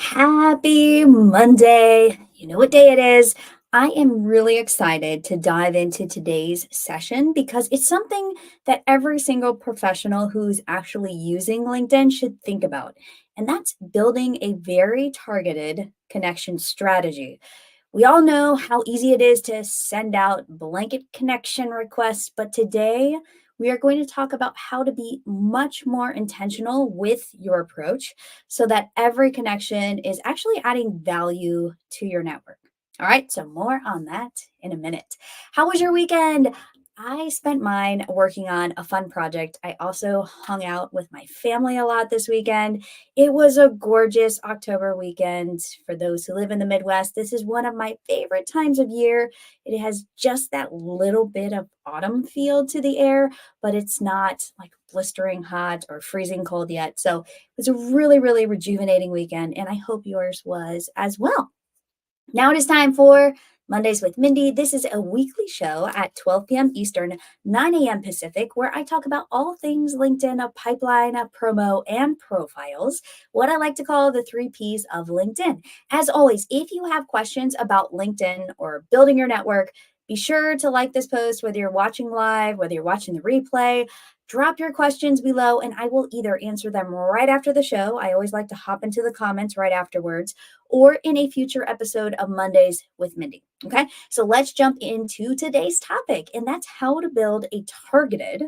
Happy Monday. You know what day it is. I am really excited to dive into today's session because it's something that every single professional who's actually using LinkedIn should think about. And that's building a very targeted connection strategy. We all know how easy it is to send out blanket connection requests, but today we are going to talk about how to be much more intentional with your approach so that every connection is actually adding value to your network. All right, so more on that in a minute. How was your weekend? I spent mine working on a fun project. I also hung out with my family a lot this weekend. It was a gorgeous October weekend. For those who live in the Midwest, this is one of my favorite times of year. It has just that little bit of autumn feel to the air, but it's not like blistering hot or freezing cold yet. So it was a really, really rejuvenating weekend, and I hope yours was as well. Now it is time for Mondays with Mindy. This is a weekly show at 12 p.m. Eastern, 9 a.m. Pacific, where I talk about all things LinkedIn, a pipeline, a promo, and profiles, what I like to call the three P's of LinkedIn. As always, if you have questions about LinkedIn or building your network, be sure to like this post, whether you're watching live, whether you're watching the replay. Drop your questions below and I will either answer them right after the show. I always like to hop into the comments right afterwards or in a future episode of Mondays with Mindy. Okay, so let's jump into today's topic, and that's how to build a targeted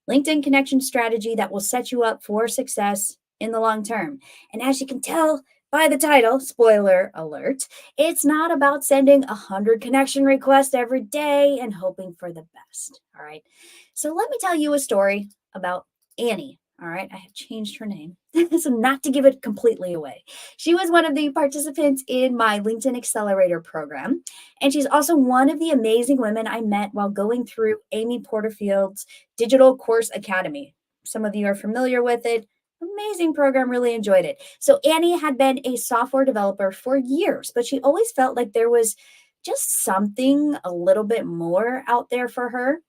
LinkedIn connection strategy that will set you up for success in the long term. And as you can tell by the title, spoiler alert, it's not about sending 100 connection requests every day and hoping for the best. All right, so let me tell you a story about Annie. All right, I have changed her name. So, not to give it completely away. She was one of the participants in my LinkedIn Accelerator program. And she's also one of the amazing women I met while going through Amy Porterfield's Digital Course Academy. Some of you are familiar with it. Amazing program, really enjoyed it. So, Annie had been a software developer for years, but she always felt like there was just something a little bit more out there for her.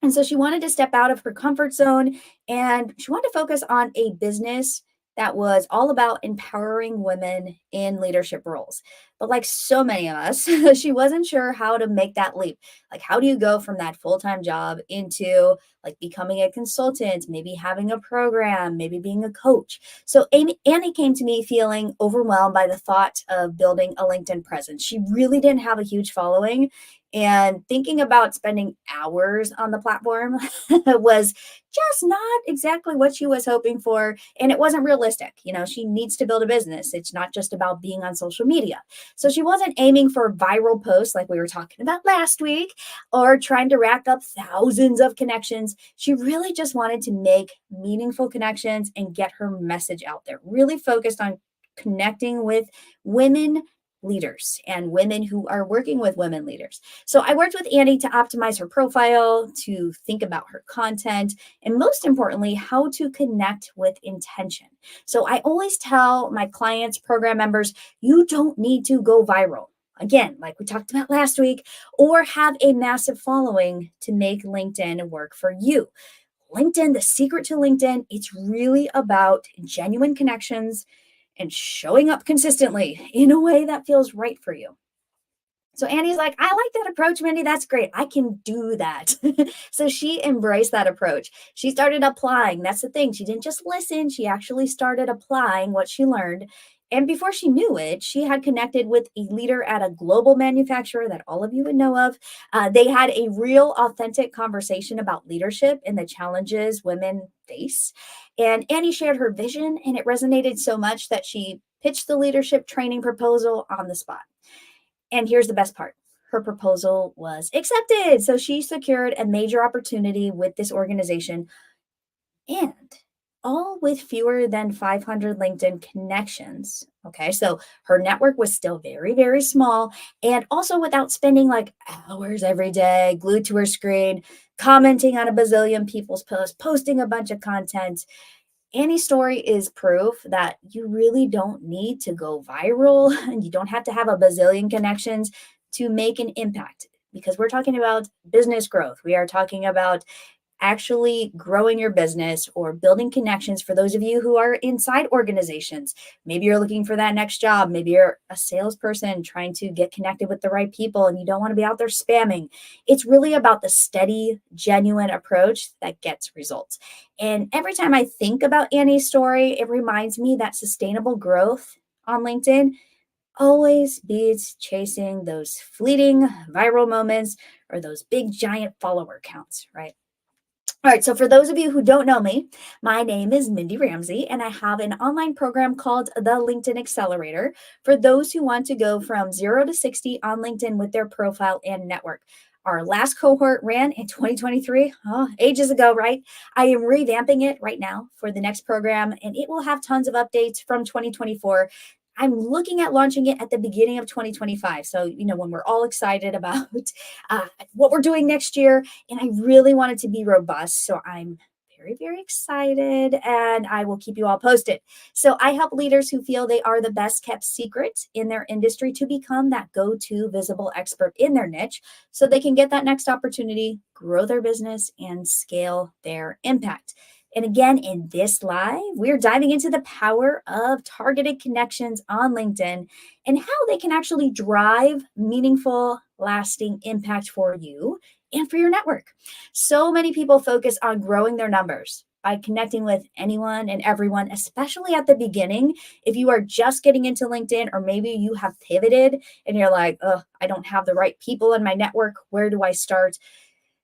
And so she wanted to step out of her comfort zone and she wanted to focus on a business that was all about empowering women in leadership roles. But like so many of us, she wasn't sure how to make that leap. Like, how do you go from that full time job into like becoming a consultant, maybe having a program, maybe being a coach? So Annie came to me feeling overwhelmed by the thought of building a LinkedIn presence. She really didn't have a huge following and thinking about spending hours on the platform was just not exactly what she was hoping for. And it wasn't realistic. You know, she needs to build a business. It's not just about being on social media. So she wasn't aiming for viral posts like we were talking about last week or trying to rack up thousands of connections. She really just wanted to make meaningful connections and get her message out there, really focused on connecting with women leaders and women who are working with women leaders. So I worked with Annie to optimize her profile, to think about her content, and most importantly, how to connect with intention. So I always tell my clients, program members, you don't need to go viral. Again, like we talked about last week, or have a massive following to make LinkedIn work for you. LinkedIn, the secret to LinkedIn, it's really about genuine connections and showing up consistently in a way that feels right for you. So Annie's like, I like that approach, Mindy. That's great. I can do that. So she embraced that approach. She started applying. That's the thing. She didn't just listen, she actually started applying what she learned. And before she knew it, she had connected with a leader at a global manufacturer that all of you would know of. They had a real, authentic conversation about leadership and the challenges women face. And Annie shared her vision, and it resonated so much that she pitched the leadership training proposal on the spot. And here's the best part, her proposal was accepted. So she secured a major opportunity with this organization and all with fewer than 500 LinkedIn connections. Okay, so her network was still very, very small and also without spending like hours every day glued to her screen, commenting on a bazillion people's posts, posting a bunch of content. Annie's story is proof that you really don't need to go viral and you don't have to have a bazillion connections to make an impact because we're talking about business growth. We are talking about actually growing your business or building connections for those of you who are inside organizations. Maybe you're looking for that next job. Maybe you're a salesperson trying to get connected with the right people and you don't want to be out there spamming. It's really about the steady, genuine approach that gets results. And every time I think about Annie's story, it reminds me that sustainable growth on LinkedIn always beats chasing those fleeting viral moments or those big giant follower counts, right? All right, so for those of you who don't know me, my name is Mindy Ramsey, and I have an online program called the LinkedIn Accelerator for those who want to go from 0 to 60 on LinkedIn with their profile and network. Our last cohort ran in 2023, ages ago, right? I am revamping it right now for the next program, and it will have tons of updates from 2024. I'm looking at launching it at the beginning of 2025. So, when we're all excited about what we're doing next year, and I really want it to be robust. So I'm very, very excited and I will keep you all posted. So I help leaders who feel they are the best kept secret in their industry to become that go to visible expert in their niche so they can get that next opportunity, grow their business, and scale their impact. And again, in this live, we're diving into the power of targeted connections on LinkedIn and how they can actually drive meaningful, lasting impact for you and for your network. So many people focus on growing their numbers by connecting with anyone and everyone, especially at the beginning. If you are just getting into LinkedIn, or maybe you have pivoted and you're like, oh, I don't have the right people in my network. Where do I start?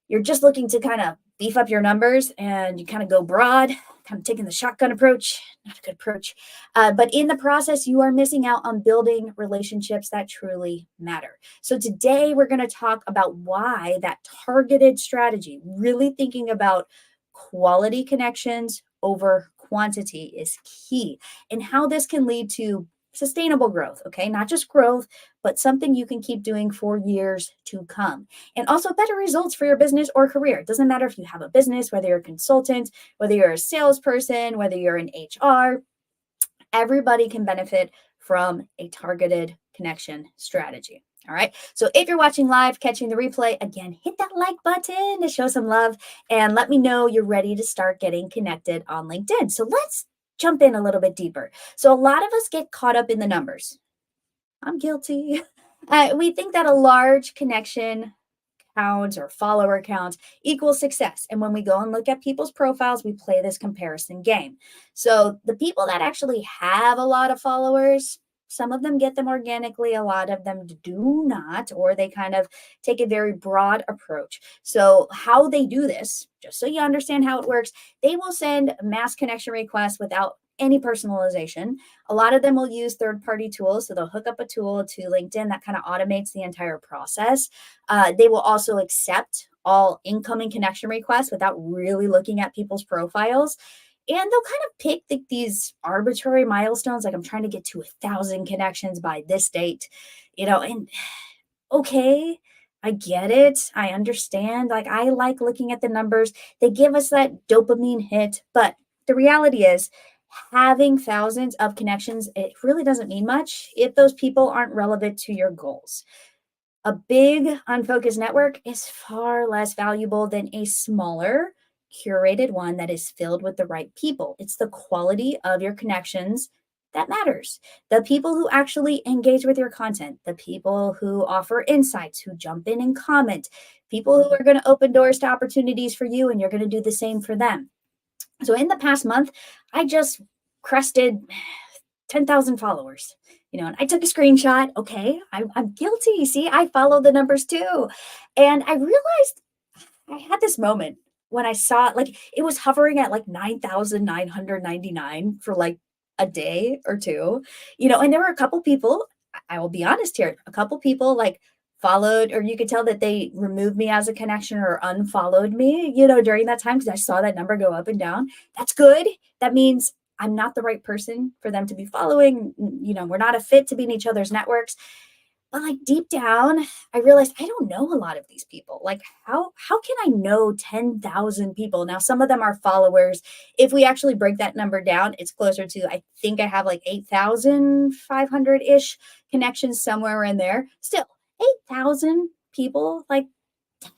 You're just looking to kind of beef up your numbers and you kind of go broad, kind of taking the shotgun approach, not a good approach. But in the process, you are missing out on building relationships that truly matter. So today we're going to talk about why that targeted strategy, really thinking about quality connections over quantity, is key, and how this can lead to sustainable growth. Okay, not just growth, but something you can keep doing for years to come, and also better results for your business or career. It doesn't matter if you have a business, whether you're a consultant, whether you're a salesperson, whether you're in HR, everybody can benefit from a targeted connection strategy. All right. So if you're watching live, catching the replay, again, hit that like button to show some love and let me know you're ready to start getting connected on LinkedIn. So let's jump in a little bit deeper. So a lot of us get caught up in the numbers. I'm guilty. We think that a large connection count or follower count equals success. And when we go and look at people's profiles, we play this comparison game. So the people that actually have a lot of followers, some of them get them organically, a lot of them do not, or they kind of take a very broad approach. So, how they do this, just so you understand how it works, they will send mass connection requests without any personalization. A lot of them will use third-party tools. So they'll hook up a tool to LinkedIn that kind of automates the entire process. They will also accept all incoming connection requests without really looking at people's profiles. And they'll kind of pick these arbitrary milestones, like I'm trying to get to 1,000 connections by this date, and okay, I get it. I understand. Like, I like looking at the numbers. They give us that dopamine hit. But the reality is, having thousands of connections, it really doesn't mean much if those people aren't relevant to your goals. A big, unfocused network is far less valuable than a smaller, curated one that is filled with the right people. It's the quality of your connections that matters. The people who actually engage with your content, the people who offer insights, who jump in and comment, people who are going to open doors to opportunities for you, and you're going to do the same for them. So in the past month, I just crested 10,000 followers, and I took a screenshot. Okay, I'm guilty. See, I follow the numbers too. And I realized I had this moment when I saw it, like it was hovering at like 9,999 for like a day or two, and there were a couple people, I will be honest here, a couple people like followed, or you could tell that they removed me as a connection or unfollowed me, during that time because I saw that number go up and down. That's good. That means I'm not the right person for them to be following. We're not a fit to be in each other's networks. But like deep down, I realized I don't know a lot of these people. Like how can I know 10,000 people? Now, some of them are followers. If we actually break that number down, it's closer to, I think I have like 8,500-ish connections somewhere in there. Still, 8,000 people, like,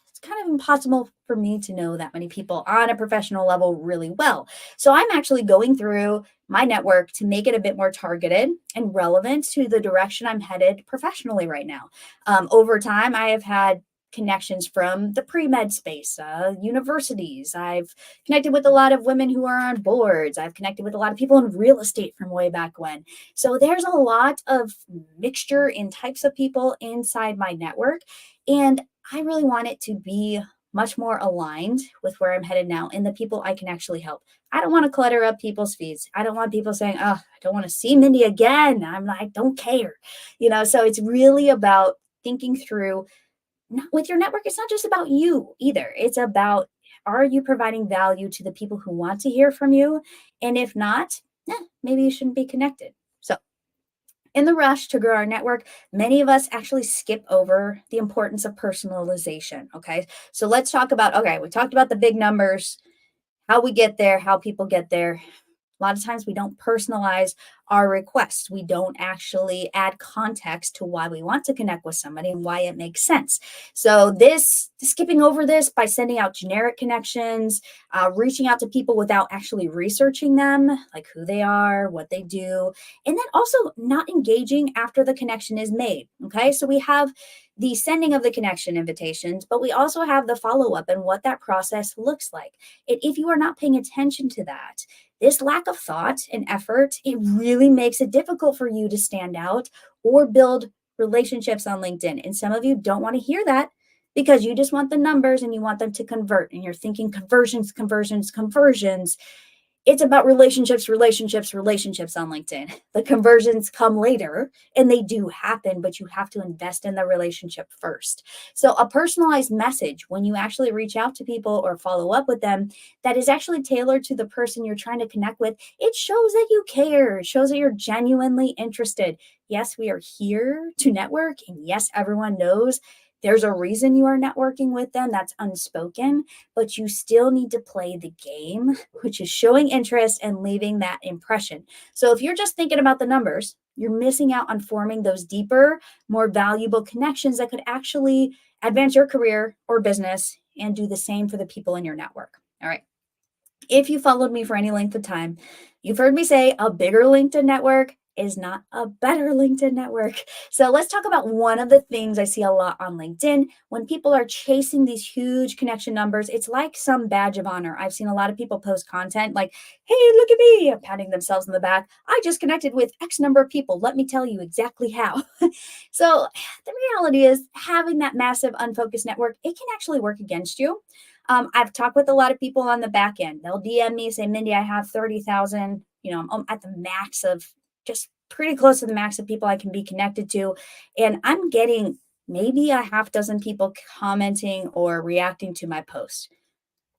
it's kind of impossible for me to know that many people on a professional level really well. So I'm actually going through my network to make it a bit more targeted and relevant to the direction I'm headed professionally right now. Over time, I have had connections from the pre-med space, universities. I've connected with a lot of women who are on boards. I've connected with a lot of people in real estate from way back when. So there's a lot of mixture in types of people inside my network. And I really want it to be much more aligned with where I'm headed now and the people I can actually help. I don't want to clutter up people's feeds. I don't want people saying, oh, I don't want to see Mindy again. I'm like, I don't care. So it's really about thinking through not, with your network, it's not just about you either. It's about, are you providing value to the people who want to hear from you? And if not, maybe you shouldn't be connected. So in the rush to grow our network, many of us actually skip over the importance of personalization. Okay. So let's talk about, okay, we talked about the big numbers, how we get there, how people get there. A lot of times we don't personalize our requests. We don't actually add context to why we want to connect with somebody and why it makes sense. So skipping over this by sending out generic connections, reaching out to people without actually researching them, like who they are, what they do, and then also not engaging after the connection is made. Okay, so we have the sending of the connection invitations, but we also have the follow-up and what that process looks like. And if you are not paying attention to that, this lack of thought and effort, it really makes it difficult for you to stand out or build relationships on LinkedIn. And some of you don't want to hear that because you just want the numbers and you want them to convert and you're thinking conversions, conversions, conversions. It's about relationships, relationships, relationships on LinkedIn. The conversions come later and they do happen, but you have to invest in the relationship first. So a personalized message when you actually reach out to people or follow up with them that is actually tailored to the person you're trying to connect with, it shows that you care. It shows that you're genuinely interested. Yes, we are here to network. And yes, everyone knows there's a reason you are networking with them that's unspoken, but you still need to play the game, which is showing interest and leaving that impression. So if you're just thinking about the numbers, you're missing out on forming those deeper, more valuable connections that could actually advance your career or business and do the same for the people in your network. All right. If you followed me for any length of time, you've heard me say a bigger LinkedIn network is not a better LinkedIn network. So let's talk about one of the things I see a lot on LinkedIn. When people are chasing these huge connection numbers, it's like some badge of honor. I've seen a lot of people post content like, hey, look at me, patting themselves in the back. I just connected with X number of people. Let me tell you exactly how. So the reality is having that massive unfocused network, it can actually work against you. I've talked with a lot of people on the back end. They'll DM me, say, Mindy, I have 30,000, I'm at the max of just pretty close to the max of people I can be connected to. And I'm getting maybe a half dozen people commenting or reacting to my post.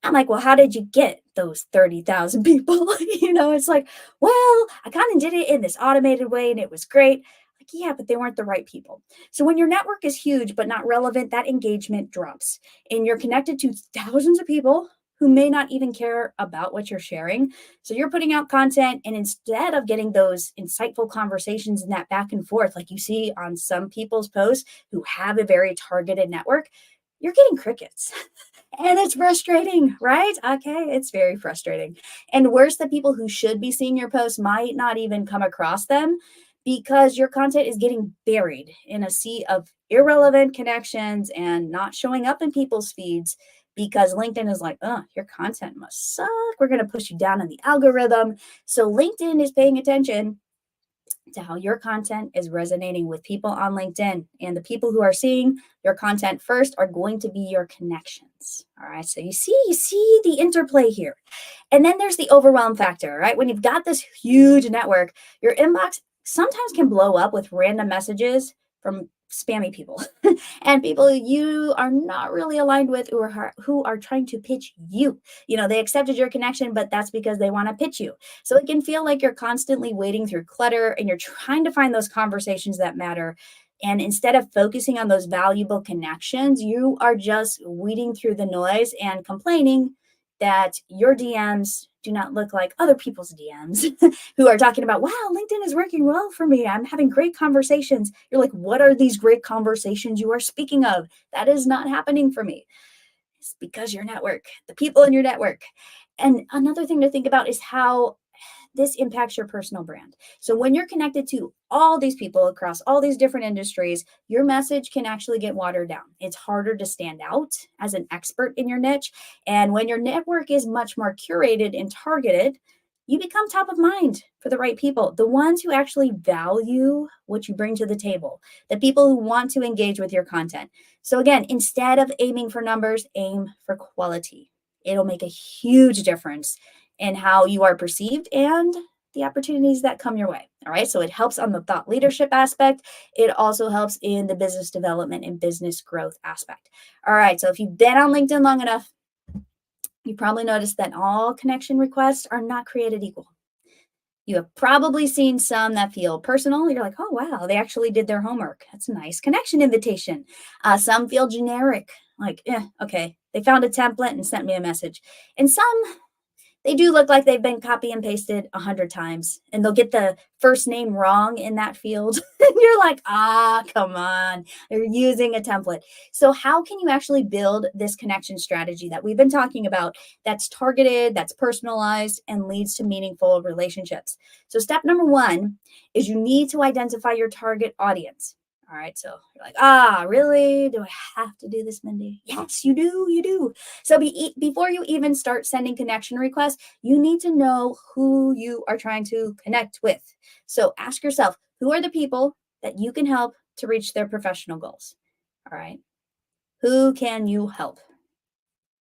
I'm like, well, how did you get those 30,000 people? It's like, well, I kind of did it in this automated way and it was great. Like, yeah, but they weren't the right people. So when your network is huge but not relevant, that engagement drops and you're connected to thousands of people who may not even care about what you're sharing. So you're putting out content and instead of getting those insightful conversations and that back and forth, like you see on some people's posts who have a very targeted network, you're getting crickets. And it's frustrating, right? Okay, it's very frustrating. And worse, the people who should be seeing your posts might not even come across them because your content is getting buried in a sea of irrelevant connections and not showing up in people's feeds because LinkedIn is like, oh, your content must suck. We're going to push you down in the algorithm. So LinkedIn is paying attention to how your content is resonating with people on LinkedIn. And the people who are seeing your content first are going to be your connections. All right. So you see the interplay here. And then there's the overwhelm factor, right? When you've got this huge network, your inbox sometimes can blow up with random messages from spammy people and people you are not really aligned with who are trying to pitch you. They accepted your connection, but that's because they want to pitch you. So it can feel like you're constantly wading through clutter and you're trying to find those conversations that matter. And instead of focusing on those valuable connections, you are just weeding through the noise and complaining that your DMs do not look like other people's DMs who are talking about, wow, LinkedIn is working well for me. I'm having great conversations. You're like, what are these great conversations you are speaking of? That is not happening for me. It's because your network, the people in your network. And another thing to think about is how this impacts your personal brand. So when you're connected to all these people across all these different industries, your message can actually get watered down. It's harder to stand out as an expert in your niche. And when your network is much more curated and targeted, you become top of mind for the right people, the ones who actually value what you bring to the table, the people who want to engage with your content. So, again, instead of aiming for numbers, aim for quality. It'll make a huge difference in how you are perceived and the opportunities that come your way. All right. So, it helps on the thought leadership aspect. It also helps in the business development and business growth aspect. All right. So, if you've been on LinkedIn long enough, you probably noticed that all connection requests are not created equal. You have probably seen some that feel personal. You're like, oh, wow, they actually did their homework. That's a nice connection invitation. Some feel generic, like, okay, they found a template and sent me a message. And some, they do look like they've been copy and pasted 100 times, and they'll get the first name wrong in that field. And you're like, come on, they're using a template. So how can you actually build this connection strategy that we've been talking about that's targeted, that's personalized, and leads to meaningful relationships? So step number one is you need to identify your target audience. All right, so you're like, really? Do I have to do this, Mindy? Yes, you do. You do. So before you even start sending connection requests, you need to know who you are trying to connect with. So ask yourself, who are the people that you can help to reach their professional goals? All right. Who can you help?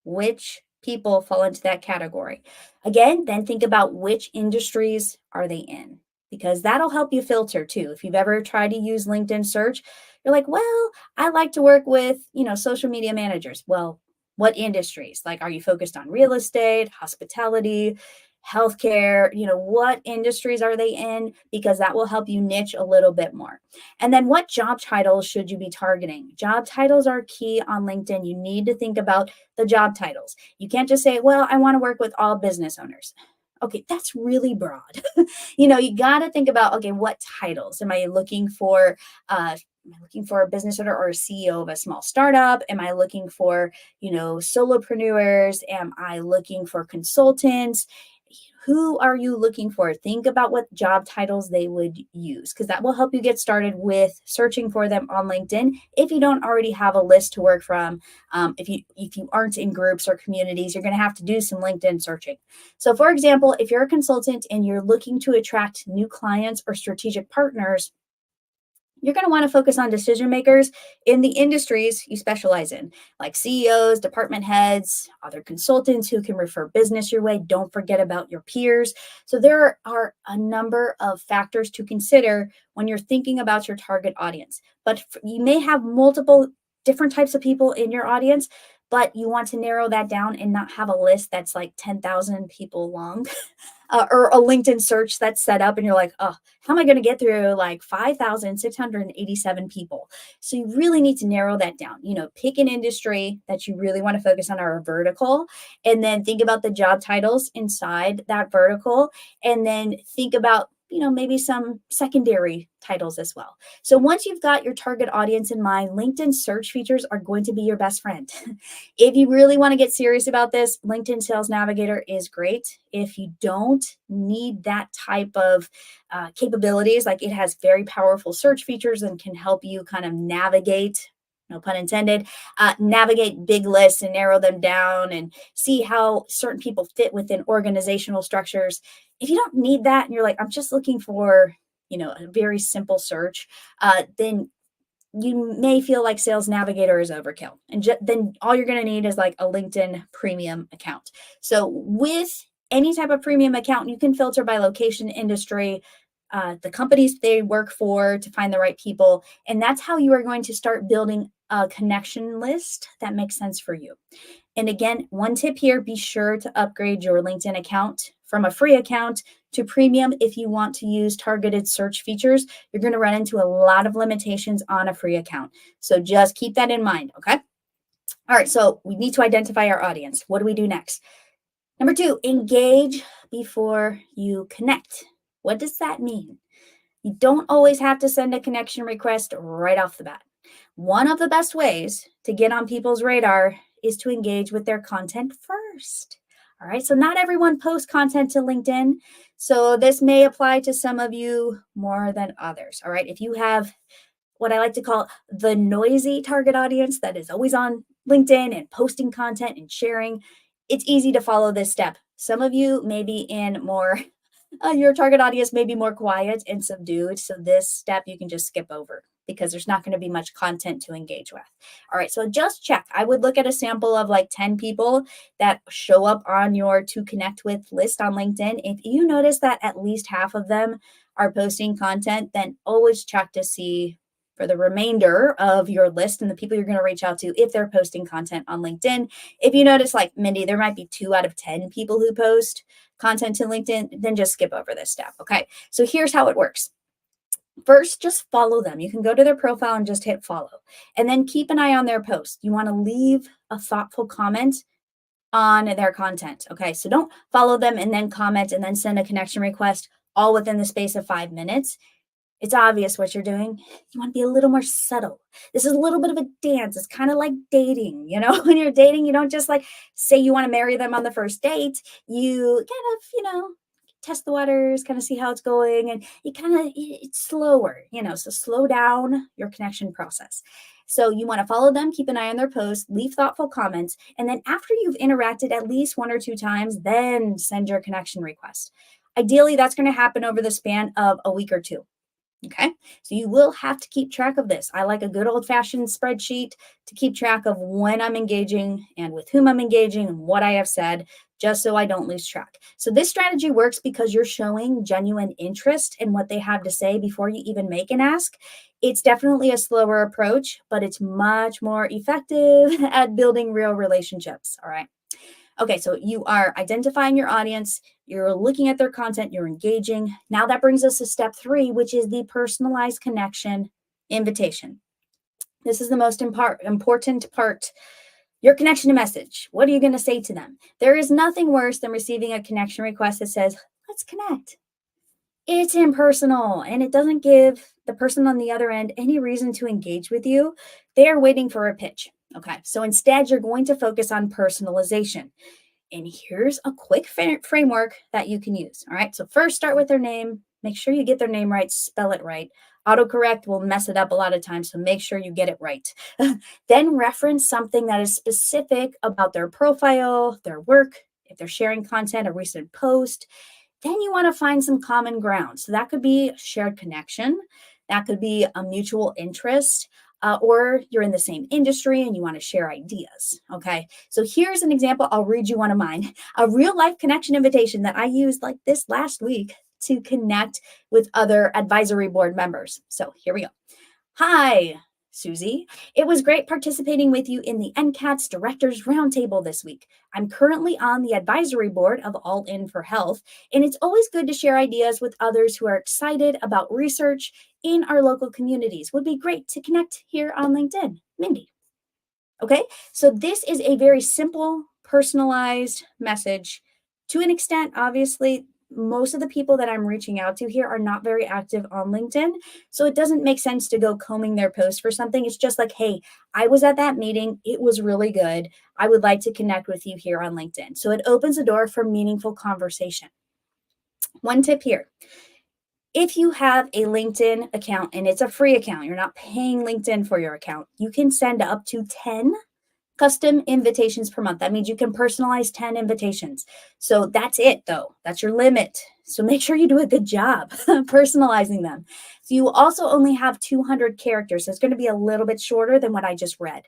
Which people fall into that category? Again, then think about which industries are they in, because that'll help you filter too. If you've ever tried to use LinkedIn search, you're like, well, I like to work with, social media managers. Well, what industries? Like, are you focused on real estate, hospitality, healthcare? What industries are they in? Because that will help you niche a little bit more. And then what job titles should you be targeting? Job titles are key on LinkedIn. You need to think about the job titles. You can't just say, well, I want to work with all business owners. Okay, that's really broad. You got to think about, okay, what titles am I looking for? Am I looking for a business owner or a CEO of a small startup? Am I looking for, solopreneurs? Am I looking for consultants? Who are you looking for? Think about what job titles they would use, because that will help you get started with searching for them on LinkedIn if you don't already have a list to work from. If you aren't in groups or communities, you're going to have to do some LinkedIn searching. So for example, if you're a consultant and you're looking to attract new clients or strategic partners, you're going to want to focus on decision makers in the industries you specialize in, like CEOs, department heads, other consultants who can refer business your way. Don't forget about your peers. So there are a number of factors to consider when you're thinking about your target audience. But you may have multiple different types of people in your audience, but you want to narrow that down and not have a list that's like 10,000 people long. Or a LinkedIn search that's set up and you're like, oh, how am I going to get through like 5,687 people? So you really need to narrow that down. Pick an industry that you really want to focus on, or a vertical, and then think about the job titles inside that vertical, and then think about maybe some secondary titles as well. So once you've got your target audience in mind, LinkedIn search features are going to be your best friend. If you really want to get serious about this, LinkedIn Sales Navigator is great. If you don't need that type of capabilities, like it has very powerful search features and can help you kind of navigate, no pun intended, navigate big lists and narrow them down and see how certain people fit within organizational structures. If you don't need that and you're like, I'm just looking for, a very simple search, then you may feel like Sales Navigator is overkill. And then all you're going to need is like a LinkedIn premium account. So with any type of premium account, you can filter by location, industry, the companies they work for to find the right people. And that's how you are going to start building a connection list that makes sense for you. And again, one tip here, be sure to upgrade your LinkedIn account from a free account to premium. If you want to use targeted search features, you're going to run into a lot of limitations on a free account. So just keep that in mind, okay? All right, so we need to identify our audience. What do we do next? Number 2, engage before you connect. What does that mean? You don't always have to send a connection request right off the bat. One of the best ways to get on people's radar is to engage with their content first. All right, so not everyone posts content to LinkedIn. So this may apply to some of you more than others. All right, if you have what I like to call the noisy target audience that is always on LinkedIn and posting content and sharing, it's easy to follow this step. Some of you may be in more, your target audience may be more quiet and subdued. So this step you can just skip over because there's not going to be much content to engage with. All right, so just check. I would look at a sample of like 10 people that show up on your to connect with list on LinkedIn. If you notice that at least half of them are posting content, then always check to see for the remainder of your list and the people you're going to reach out to if they're posting content on LinkedIn. If you notice, like Mindy, there might be 2 out of 10 people who post content to LinkedIn, then just skip over this step. Okay, so here's how it works. First, just follow them. You can go to their profile and just hit follow, and then keep an eye on their post. You want to leave a thoughtful comment on their content. Okay, so don't follow them and then comment and then send a connection request all within the space of 5 minutes. It's obvious what you're doing. You want to be a little more subtle. This is a little bit of a dance. It's kind of like dating. When you're dating, you don't just like say you want to marry them on the first date. You kind of, test the waters, kind of see how it's going. And it's slower, so slow down your connection process. So you want to follow them, keep an eye on their posts, leave thoughtful comments. And then after you've interacted at least 1 or 2 times, then send your connection request. Ideally, that's going to happen over the span of a week or 2. Okay, so you will have to keep track of this. I like a good old-fashioned spreadsheet to keep track of when I'm engaging and with whom I'm engaging and what I have said, just so I don't lose track. So this strategy works because you're showing genuine interest in what they have to say before you even make an ask. It's definitely a slower approach, but it's much more effective at building real relationships. All right. Okay, so you are identifying your audience, you're looking at their content, you're engaging. Now that brings us to step 3, which is the personalized connection invitation. This is the most important part. Your connection to message. What are you going to say to them? There is nothing worse than receiving a connection request that says, let's connect. It's impersonal and it doesn't give the person on the other end any reason to engage with you. They are waiting for a pitch. Okay, so instead, you're going to focus on personalization. And here's a quick framework that you can use. All right, so first start with their name. Make sure you get their name right, spell it right. Autocorrect will mess it up a lot of times, so make sure you get it right. Then reference something that is specific about their profile, their work, if they're sharing content, a recent post. Then you want to find some common ground. So that could be a shared connection. That could be a mutual interest. Or you're in the same industry and you want to share ideas. Okay, so here's an example. I'll read you one of mine, a real life connection invitation that I used like this last week to connect with other advisory board members. So here we go. Hi, Susie. It was great participating with you in the NCATS Directors Roundtable this week. I'm currently on the advisory board of All In for Health, and it's always good to share ideas with others who are excited about research in our local communities. Would be great to connect here on LinkedIn. Mindy. Okay, so this is a very simple, personalized message. To an extent, obviously, most of the people that I'm reaching out to here are not very active on LinkedIn. So it doesn't make sense to go combing their post for something. It's just like, hey, I was at that meeting. It was really good. I would like to connect with you here on LinkedIn. So it opens the door for meaningful conversation. One tip here. If you have a LinkedIn account and it's a free account, you're not paying LinkedIn for your account, you can send up to 10 custom invitations per month. That means you can personalize 10 invitations. So that's it though. That's your limit. So make sure you do a good job personalizing them. So you also only have 200 characters. So it's going to be a little bit shorter than what I just read.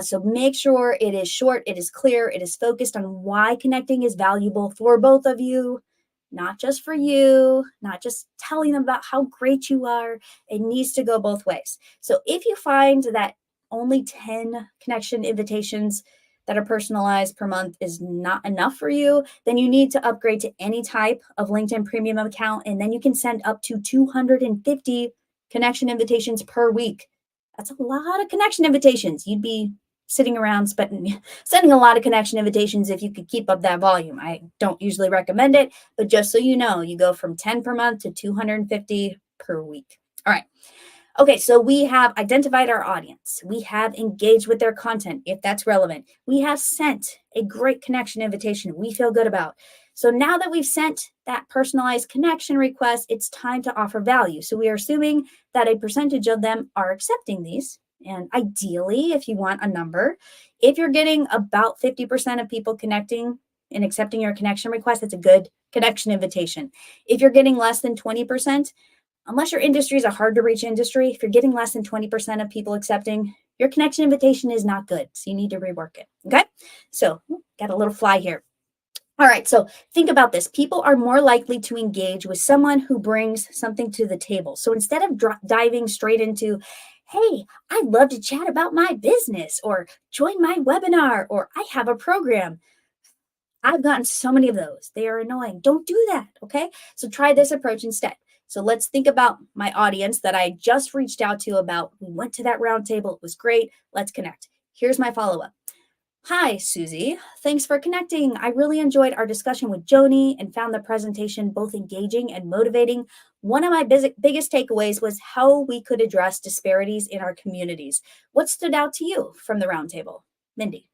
So make sure it is short, it is clear, it is focused on why connecting is valuable for both of you, not just for you, not just telling them about how great you are. It needs to go both ways. So if you find that only 10 connection invitations that are personalized per month is not enough for you, then you need to upgrade to any type of LinkedIn premium account, and then you can send up to 250 connection invitations per week. That's a lot of connection invitations. You'd be sitting around sending a lot of connection invitations if you could keep up that volume. I don't usually recommend it, but just so you know, you go from 10 per month to 250 per week. All right. Okay, so we have identified our audience. We have engaged with their content if that's relevant. We have sent a great connection invitation we feel good about. So now that we've sent that personalized connection request, it's time to offer value. So we are assuming that a percentage of them are accepting these. And ideally, if you want a number, if you're getting about 50% of people connecting and accepting your connection request, it's a good connection invitation. If you're getting less than 20%, unless your industry is a hard to reach industry, if you're getting less than 20% of people accepting, your connection invitation is not good. So you need to rework it. Okay. So got a little fly here. All right. So think about this. People are more likely to engage with someone who brings something to the table. So instead of diving straight into, hey, I'd love to chat about my business, or join my webinar, or I have a program. I've gotten so many of those. They are annoying. Don't do that. Okay. So try this approach instead. So let's think about my audience that I just reached out to about. We went to that roundtable. It was great. Let's connect. Here's my follow up. Hi, Susie. Thanks for connecting. I really enjoyed our discussion with Joni and found the presentation both engaging and motivating. One of my biggest takeaways was how we could address disparities in our communities. What stood out to you from the roundtable? Mindy.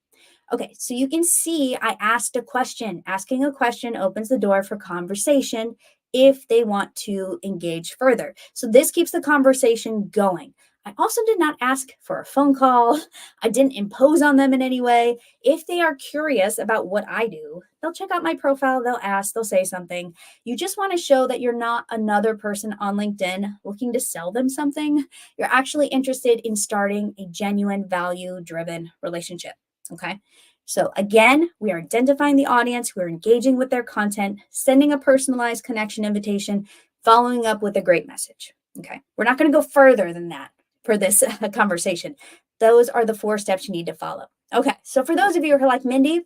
Okay, so you can see I asked a question. Asking a question opens the door for conversation if they want to engage further. So this keeps the conversation going. I also did not ask for a phone call. I didn't impose on them in any way. If they are curious about what I do, they'll check out my profile, they'll ask, they'll say something. You just want to show that you're not another person on LinkedIn looking to sell them something. You're actually interested in starting a genuine value-driven relationship. Okay. So again, we are identifying the audience, we're engaging with their content, sending a personalized connection invitation, following up with a great message. Okay. We're not going to go further than that for this conversation. Those are the 4 steps you need to follow. Okay. So for those of you who are like, Mindy,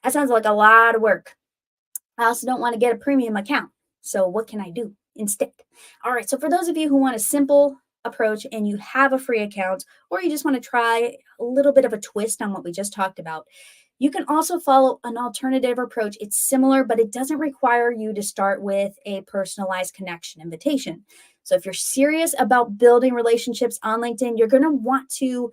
that sounds like a lot of work. I also don't want to get a premium account. So what can I do instead? All right. So for those of you who want a simple approach and you have a free account, or you just want to try a little bit of a twist on what we just talked about, you can also follow an alternative approach. It's similar, but it doesn't require you to start with a personalized connection invitation. So if you're serious about building relationships on LinkedIn, you're going to want to,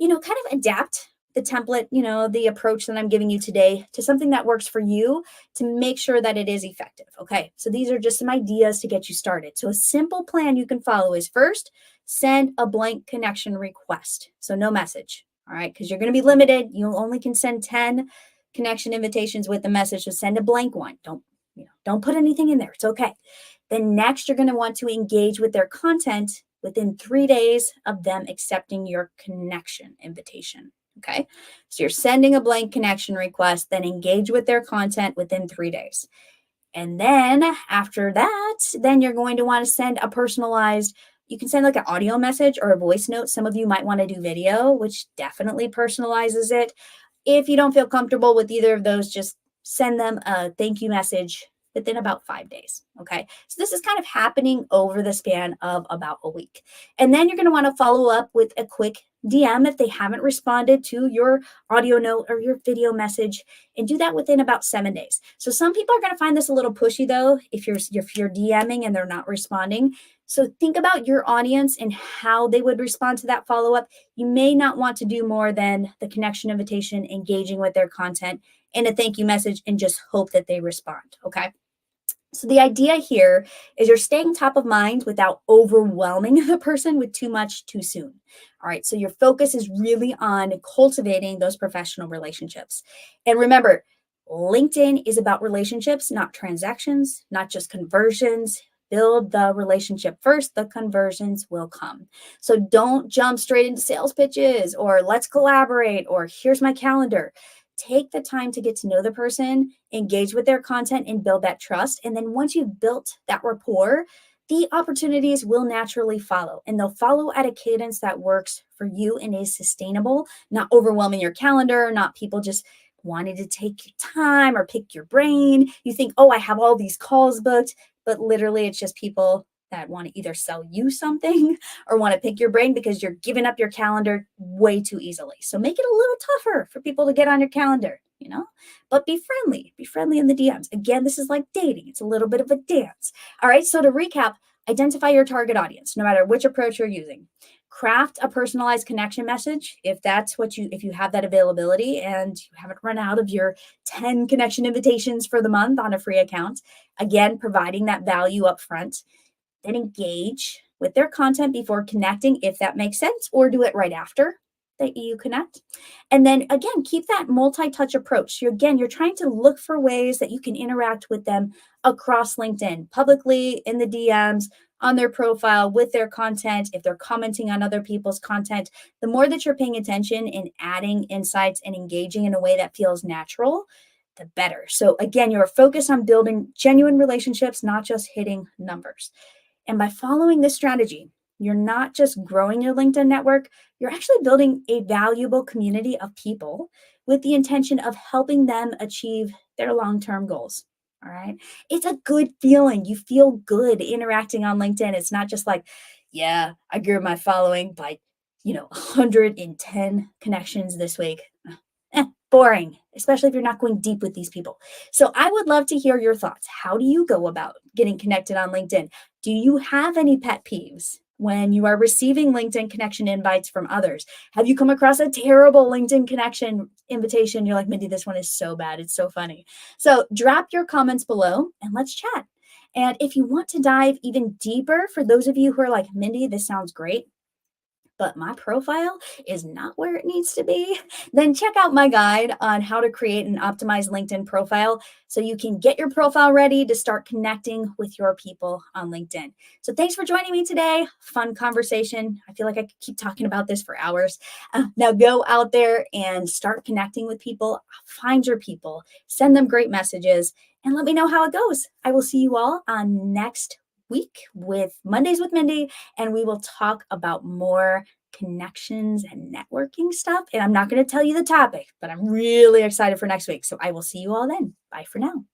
kind of adapt the template, the approach that I'm giving you today to something that works for you to make sure that it is effective. Okay. So these are just some ideas to get you started. So a simple plan you can follow is first, send a blank connection request. So no message. All right. Because you're going to be limited. You only can send 10 connection invitations with a message. So send a blank one. Don't put anything in there. It's okay. Then next, you're going to want to engage with their content within 3 days of them accepting your connection invitation. Okay. So you're sending a blank connection request, then engage with their content within 3 days. And then after that, then you're going to want to send a personalized, you can send like an audio message or a voice note. Some of you might want to do video, which definitely personalizes it. If you don't feel comfortable with either of those, just send them a thank you message within about 5 days. Okay. So this is kind of happening over the span of about a week. And then you're going to want to follow up with a quick DM if they haven't responded to your audio note or your video message, and do that within about 7 days. So some people are going to find this a little pushy though, if you're DMing and they're not responding. So think about your audience and how they would respond to that follow-up. You may not want to do more than the connection invitation, engaging with their content, and a thank you message, and just hope that they respond. Okay. So the idea here is you're staying top of mind without overwhelming the person with too much too soon. All right. So your focus is really on cultivating those professional relationships. And remember, LinkedIn is about relationships, not transactions, not just conversions. Build the relationship first, the conversions will come. So don't jump straight into sales pitches or let's collaborate or here's my calendar. Take the time to get to know the person, engage with their content, and build that trust. And then once you've built that rapport, the opportunities will naturally follow, and they'll follow at a cadence that works for you and is sustainable, not overwhelming your calendar, not people just wanting to take your time or pick your brain. You think, oh, I have all these calls booked, but literally it's just people that want to either sell you something or want to pick your brain because you're giving up your calendar way too easily. So make it a little tougher for people to get on your calendar, but be friendly in the DMs. Again, this is like dating. It's a little bit of a dance. All right. So to recap, Identify your target audience, no matter which approach you're using. Craft a personalized connection message if you have that availability and you haven't run out of your 10 connection invitations for the month on a free account. Again, providing that value up front. Then engage with their content before connecting if that makes sense, or do it right after that you connect. And then again, keep that multi-touch approach. You're trying to look for ways that you can interact with them across LinkedIn, publicly, in the DMs, on their profile, with their content, if they're commenting on other people's content. The more that you're paying attention and adding insights and engaging in a way that feels natural, the better. So again, you're focused on building genuine relationships, not just hitting numbers. And by following this strategy, you're not just growing your LinkedIn network, you're actually building a valuable community of people with the intention of helping them achieve their long term goals. All right. It's a good feeling. You feel good interacting on LinkedIn. It's not just like, yeah, I grew my following by, 110 connections this week. Boring, especially if you're not going deep with these people. So I would love to hear your thoughts. How do you go about getting connected on LinkedIn? Do you have any pet peeves when you are receiving LinkedIn connection invites from others? Have you come across a terrible LinkedIn connection invitation? You're like, Mindy, this one is so bad. It's so funny. So drop your comments below and let's chat. And if you want to dive even deeper, for those of you who are like, Mindy, this sounds great, but my profile is not where it needs to be, then check out my guide on how to create an optimized LinkedIn profile so you can get your profile ready to start connecting with your people on LinkedIn. So thanks for joining me today. Fun conversation. I feel like I could keep talking about this for hours. Now go out there and start connecting with people. Find your people, send them great messages, and let me know how it goes. I will see you all on next week with Mondays with Mindy, and we will talk about more connections and networking stuff. And I'm not going to tell you the topic, but I'm really excited for next week. So I will see you all then. Bye for now.